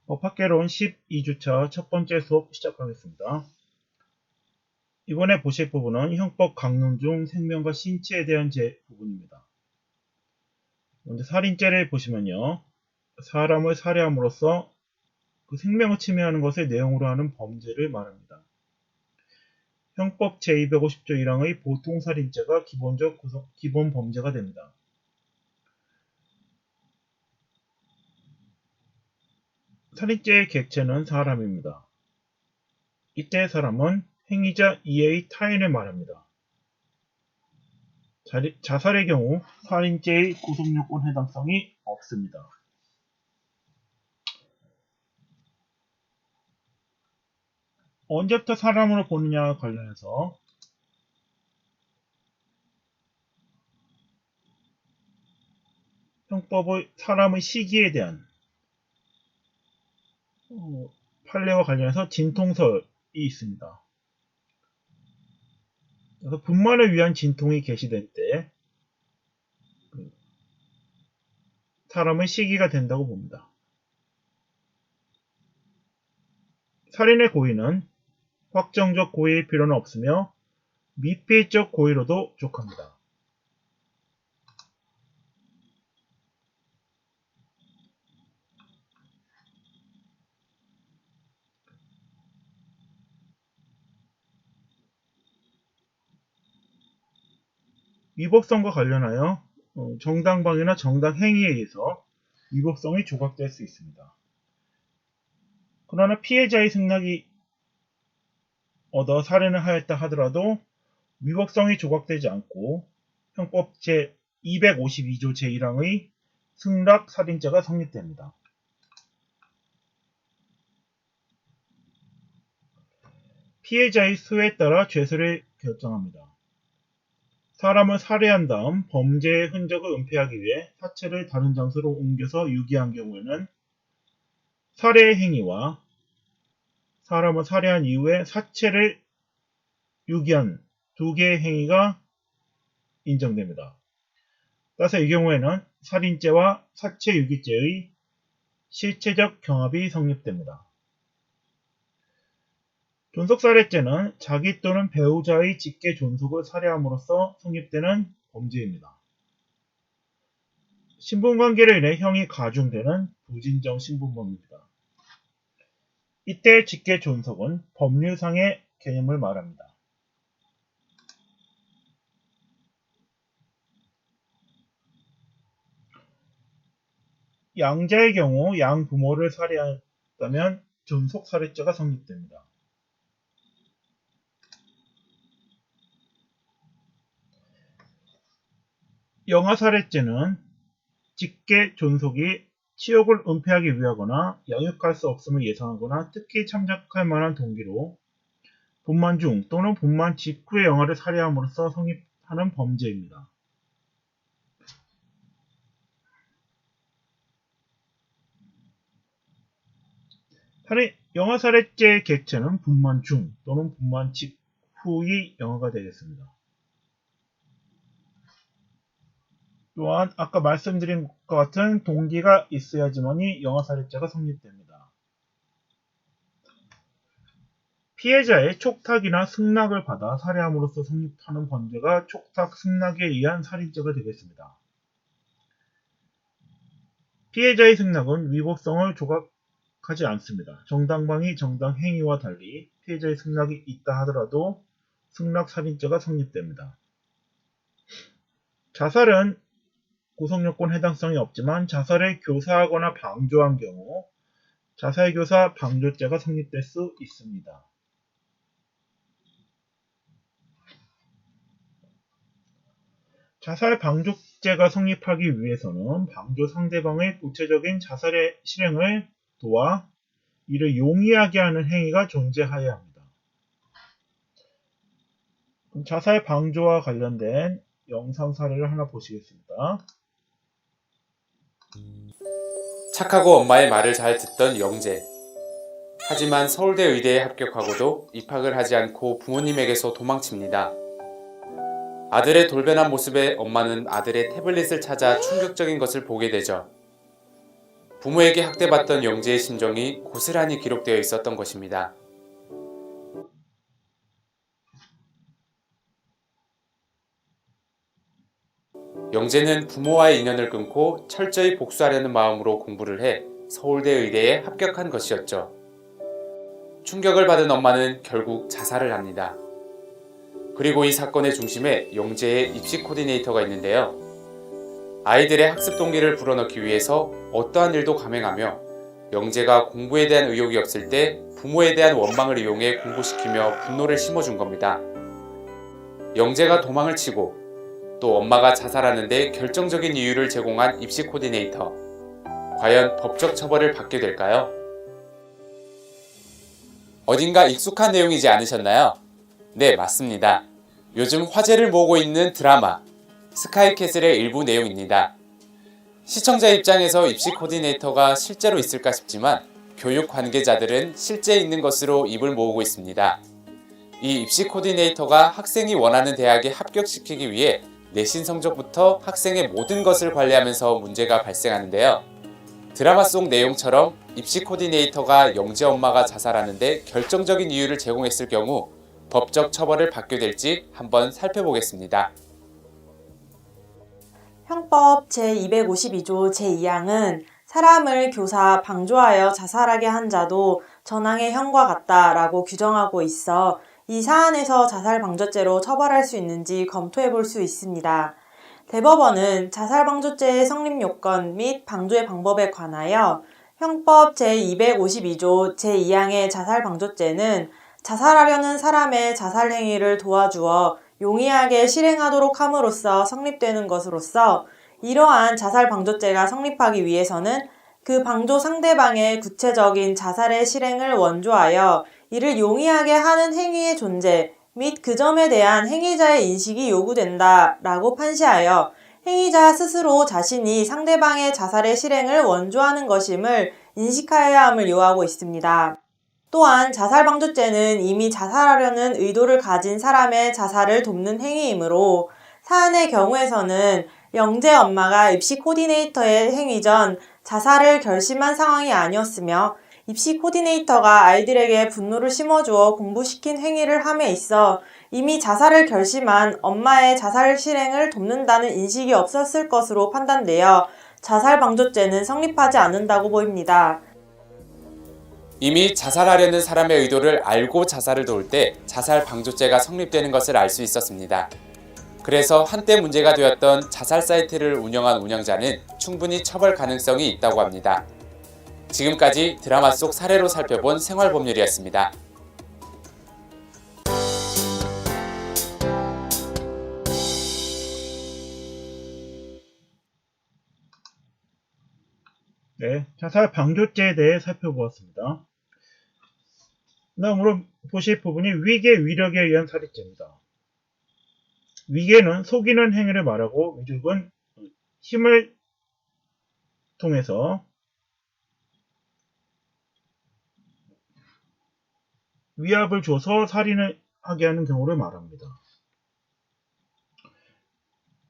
법학개론 12주차 첫 번째 수업 시작하겠습니다. 이번에 보실 부분은 형법 강론 중 생명과 신체에 대한 부분입니다. 먼저 살인죄를 보시면요. 사람을 살해함으로써 그 생명을 침해하는 것을 내용으로 하는 범죄를 말합니다. 형법 제250조 1항의 보통살인죄가 기본 범죄가 됩니다. 살인죄의 객체는 사람입니다. 이때 사람은 행위자 이의 타인을 말합니다. 자살의 경우 살인죄의 구속요건 해당성이 없습니다. 언제부터 사람으로 보느냐와 관련해서 형법의 사람의 시기에 대한 판례와 관련해서 진통설이 있습니다. 그래서 분만을 위한 진통이 개시될 때 사람의 시기가 된다고 봅니다. 살인의 고의는 확정적 고의일 필요는 없으며 미필적 고의로도 족합니다. 위법성과 관련하여 정당방위나 정당행위에 의해서 위법성이 조각될 수 있습니다. 그러나 피해자의 승낙이 얻어 살인을 하였다 하더라도 위법성이 조각되지 않고 형법 제252조 제1항의 승낙 살인죄가 성립됩니다. 피해자의 수에 따라 죄수를 결정합니다. 사람을 살해한 다음 범죄의 흔적을 은폐하기 위해 사체를 다른 장소로 옮겨서 유기한 경우에는 살해의 행위와 사람을 살해한 이후에 사체를 유기한 두 개의 행위가 인정됩니다. 따라서 이 경우에는 살인죄와 사체 유기죄의 실체적 경합이 성립됩니다. 존속살해죄는 자기 또는 배우자의 직계 존속을 살해함으로써 성립되는 범죄입니다. 신분관계로 인해 형이 가중되는 부진정 신분범입니다. 이때 직계 존속은 법률상의 개념을 말합니다. 양자의 경우 양부모를 살해했다면 존속살해죄가 성립됩니다. 영아살해죄는 직계 존속이 치욕을 은폐하기 위하거나 양육할 수 없음을 예상하거나 특히 참작할 만한 동기로 분만 중 또는 분만 직후의 영아를 살해함으로써 성립하는 범죄입니다. 영아살해죄의 객체는 분만 중 또는 분만 직후의 영아가 되겠습니다. 또한 아까 말씀드린 것과 같은 동기가 있어야지만이 영아살해죄가 성립됩니다. 피해자의 촉탁이나 승낙을 받아 살해함으로써 성립하는 범죄가 촉탁, 승낙에 의한 살인죄가 되겠습니다. 피해자의 승낙은 위법성을 조각하지 않습니다. 정당방위, 정당행위와 달리 피해자의 승낙이 있다 하더라도 승낙살인죄가 성립됩니다. 자살은 구속요건 해당성이 없지만 자살을 교사하거나 방조한 경우 자살교사 방조죄가 성립될 수 있습니다. 자살 방조죄가 성립하기 위해서는 방조 상대방의 구체적인 자살의 실행을 도와 이를 용이하게 하는 행위가 존재해야 합니다. 그럼 자살 방조와 관련된 영상 사례를 하나 보시겠습니다. 착하고 엄마의 말을 잘 듣던 영재. 하지만 서울대 의대에 합격하고도 입학을 하지 않고 부모님에게서 도망칩니다. 아들의 돌변한 모습에 엄마는 아들의 태블릿을 찾아 충격적인 것을 보게 되죠. 부모에게 학대받던 영재의 심정이 고스란히 기록되어 있었던 것입니다. 영재는 부모와의 인연을 끊고 철저히 복수하려는 마음으로 공부를 해 서울대 의대에 합격한 것이었죠. 충격을 받은 엄마는 결국 자살을 합니다. 그리고 이 사건의 중심에 영재의 입시 코디네이터가 있는데요. 아이들의 학습 동기를 불어넣기 위해서 어떠한 일도 감행하며 영재가 공부에 대한 의욕이 없을 때 부모에 대한 원망을 이용해 공부시키며 분노를 심어준 겁니다. 영재가 도망을 치고 또 엄마가 자살하는데 결정적인 이유를 제공한 입시 코디네이터. 과연 법적 처벌을 받게 될까요? 어딘가 익숙한 내용이지 않으셨나요? 네, 맞습니다. 요즘 화제를 모으고 있는 드라마 스카이캐슬의 일부 내용입니다. 시청자 입장에서 입시 코디네이터가 실제로 있을까 싶지만 교육 관계자들은 실제 있는 것으로 입을 모으고 있습니다. 이 입시 코디네이터가 학생이 원하는 대학에 합격시키기 위해 내신 성적부터 학생의 모든 것을 관리하면서 문제가 발생하는데요. 드라마 속 내용처럼 입시 코디네이터가 영재 엄마가 자살하는데 결정적인 이유를 제공했을 경우 법적 처벌을 받게 될지 한번 살펴보겠습니다. 형법 제252조 제2항은 사람을 교사, 방조하여 자살하게 한 자도 전항의 형과 같다라고 규정하고 있어 이 사안에서 자살방조죄로 처벌할 수 있는지 검토해 볼 수 있습니다. 대법원은 자살방조죄의 성립 요건 및 방조의 방법에 관하여 형법 제252조 제2항의 자살방조죄는 자살하려는 사람의 자살 행위를 도와주어 용이하게 실행하도록 함으로써 성립되는 것으로서 이러한 자살방조죄가 성립하기 위해서는 그 방조 상대방의 구체적인 자살의 실행을 원조하여 이를 용이하게 하는 행위의 존재 및 그 점에 대한 행위자의 인식이 요구된다라고 판시하여 행위자 스스로 자신이 상대방의 자살의 실행을 원조하는 것임을 인식하여야 함을 요하고 있습니다. 또한 자살방조죄는 이미 자살하려는 의도를 가진 사람의 자살을 돕는 행위이므로 사안의 경우에서는 영재 엄마가 입시 코디네이터의 행위 전 자살을 결심한 상황이 아니었으며 입시 코디네이터가 아이들에게 분노를 심어주어 공부시킨 행위를 함에 있어 이미 자살을 결심한 엄마의 자살 실행을 돕는다는 인식이 없었을 것으로 판단되어 자살방조죄는 성립하지 않는다고 보입니다. 이미 자살하려는 사람의 의도를 알고 자살을 도울 때 자살방조죄가 성립되는 것을 알 수 있었습니다. 그래서 한때 문제가 되었던 자살 사이트를 운영한 운영자는 충분히 처벌 가능성이 있다고 합니다. 지금까지 드라마 속 사례로 살펴본 생활법률이었습니다. 네, 자살 방조죄에 대해 살펴보았습니다. 다음으로 보실 부분이 위계 위력에 의한 살인죄입니다. 위계는 속이는 행위를 말하고 위력은 힘을 통해서 위압을 줘서 살인을 하게 하는 경우를 말합니다.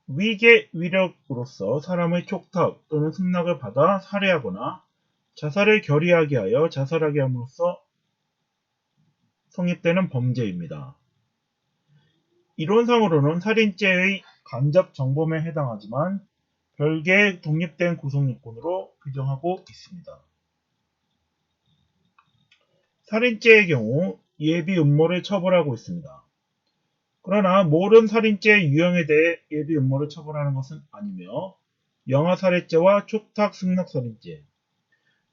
위계 위력으로서 사람의 촉탁 또는 승낙을 받아 살해하거나 자살을 결의하게 하여 자살하게 함으로써 성립되는 범죄입니다. 이론상으로는 살인죄의 간접 정범에 해당하지만 별개의 독립된 구성요건으로 규정하고 있습니다. 살인죄의 경우 예비 음모를 처벌하고 있습니다. 그러나 모든 살인죄의 유형에 대해 예비 음모를 처벌하는 것은 아니며 영아살해죄와 촉탁 승낙살인죄,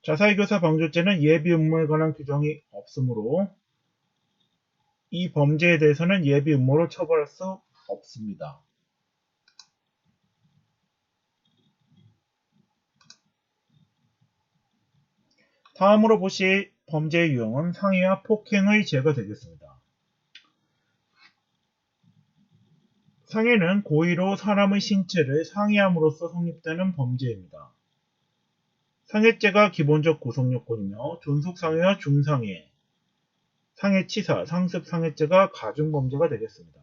자살교사 방조죄는 예비 음모에 관한 규정이 없으므로 이 범죄에 대해서는 예비 음모로 처벌할 수 없습니다. 다음으로 보실 범죄의 유형은 상해와 폭행의 죄가 되겠습니다. 상해는 고의로 사람의 신체를 상해함으로써 성립되는 범죄입니다. 상해죄가 기본적 구성요건이며 존속상해와 중상해, 상해치사, 상습상해죄가 가중범죄가 되겠습니다.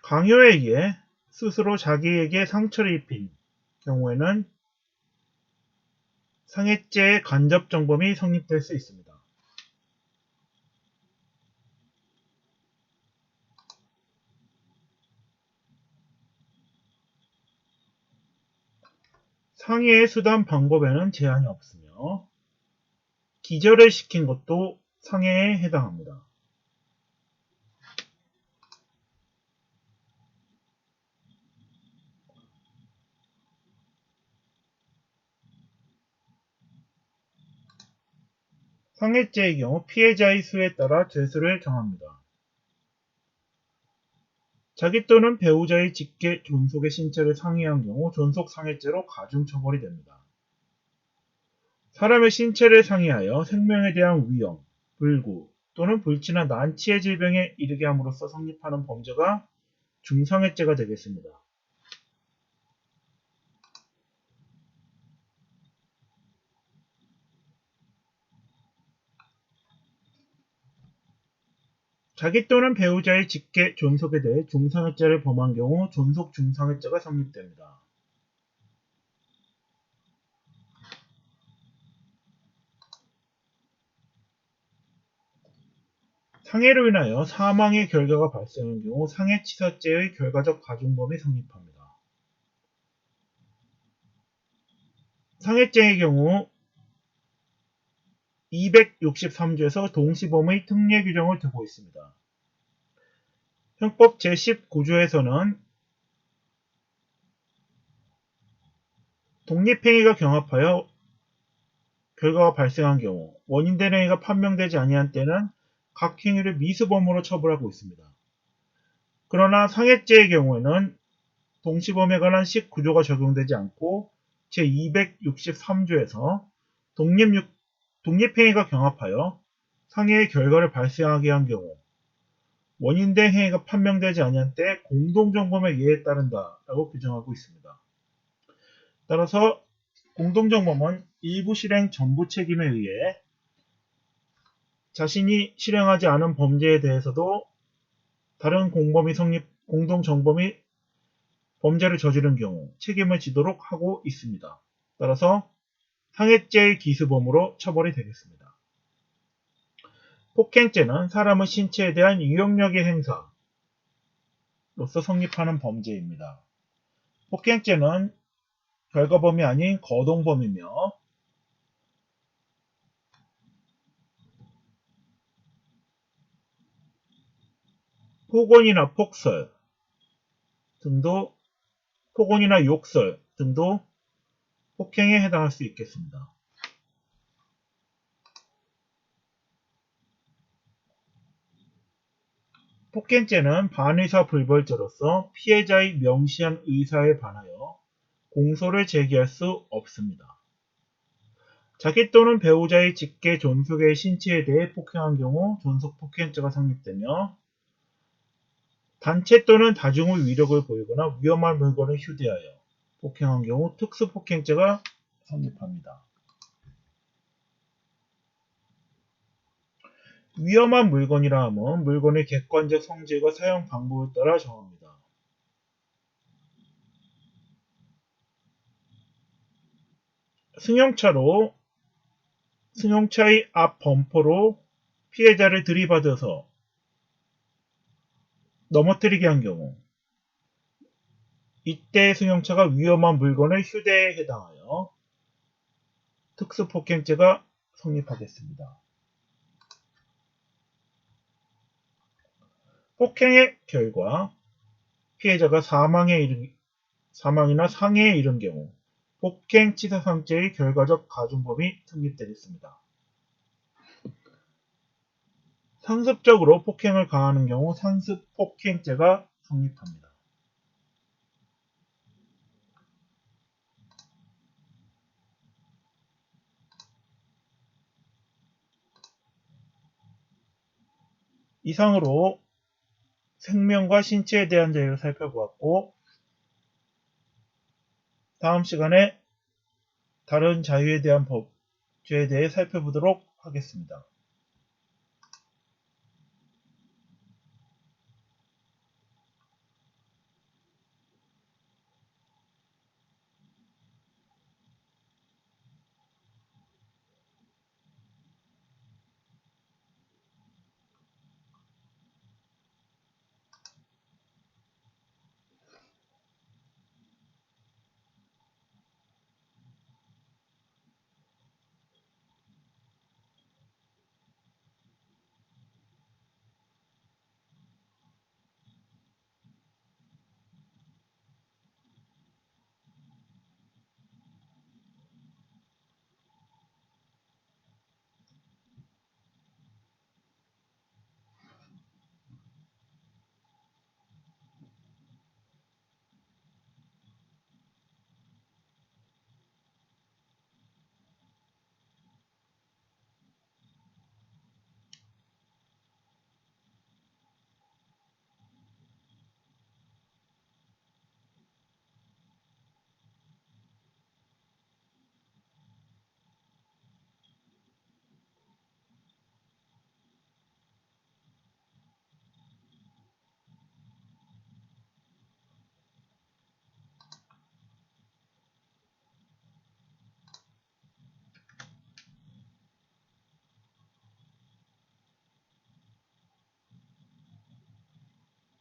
강요에 의해 스스로 자기에게 상처를 입힌 경우에는 상해죄의 간접정범이 성립될 수 있습니다. 상해의 수단 방법에는 제한이 없으며 기절을 시킨 것도 상해에 해당합니다. 상해죄의 경우 피해자의 수에 따라 죄수를 정합니다. 자기 또는 배우자의 직계 존속의 신체를 상해한 경우 존속상해죄로 가중처벌이 됩니다. 사람의 신체를 상해하여 생명에 대한 위험, 불구 또는 불치나 난치의 질병에 이르게 함으로써 성립하는 범죄가 중상해죄가 되겠습니다. 자기 또는 배우자의 직계 존속에 대해 중상해죄를 범한 경우 존속 중상해죄가 성립됩니다. 상해로 인하여 사망의 결과가 발생한 경우 상해치사죄의 결과적 가중범이 성립합니다. 상해죄의 경우 263조에서 동시범의 특례 규정을 두고 있습니다. 형법 제19조에서는 독립행위가 경합하여 결과가 발생한 경우 원인된 행위가 판명되지 아니한 때는 각 행위를 미수범으로 처벌하고 있습니다. 그러나 상해죄의 경우에는 동시범에 관한 19조가 적용되지 않고 제263조에서 독립행위가 경합하여 상해의 결과를 발생하게 한 경우 원인된 행위가 판명되지 아니한 때 공동정범의 예에 따른다라고 규정하고 있습니다. 따라서 공동정범은 일부 실행 전부 책임에 의해 자신이 실행하지 않은 범죄에 대해서도 다른 공동정범이 범죄를 저지른 경우 책임을 지도록 하고 있습니다. 따라서 상해죄의 기수범으로 처벌이 되겠습니다. 폭행죄는 사람의 신체에 대한 유형력의 행사로서 성립하는 범죄입니다. 폭행죄는 결과범이 아닌 거동범이며 폭언이나 폭설 등도 폭언이나 욕설 등도 폭행에 해당할 수 있겠습니다. 폭행죄는 반의사 불벌죄로서 피해자의 명시한 의사에 반하여 공소를 제기할 수 없습니다. 자기 또는 배우자의 직계 존속의 신체에 대해 폭행한 경우 존속폭행죄가 성립되며 단체 또는 다중의 위력을 보이거나 위험한 물건을 휴대하여 폭행한 경우 특수폭행죄가 성립합니다. 위험한 물건이라 함은 물건의 객관적 성질과 사용 방법에 따라 정합니다. 승용차의 앞 범퍼로 피해자를 들이받아서 넘어뜨리게 한 경우 이때 승용차가 위험한 물건을 휴대에 해당하여 특수폭행죄가 성립하겠습니다. 폭행의 결과 피해자가 사망이나 상해에 이른 경우 폭행치사상죄의 결과적 가중범이 성립되겠습니다. 상습적으로 폭행을 가하는 경우 상습폭행죄가 성립합니다. 이상으로 생명과 신체에 대한 자유를 살펴보았고 다음 시간에 다른 자유에 대한 법죄에 대해 살펴보도록 하겠습니다.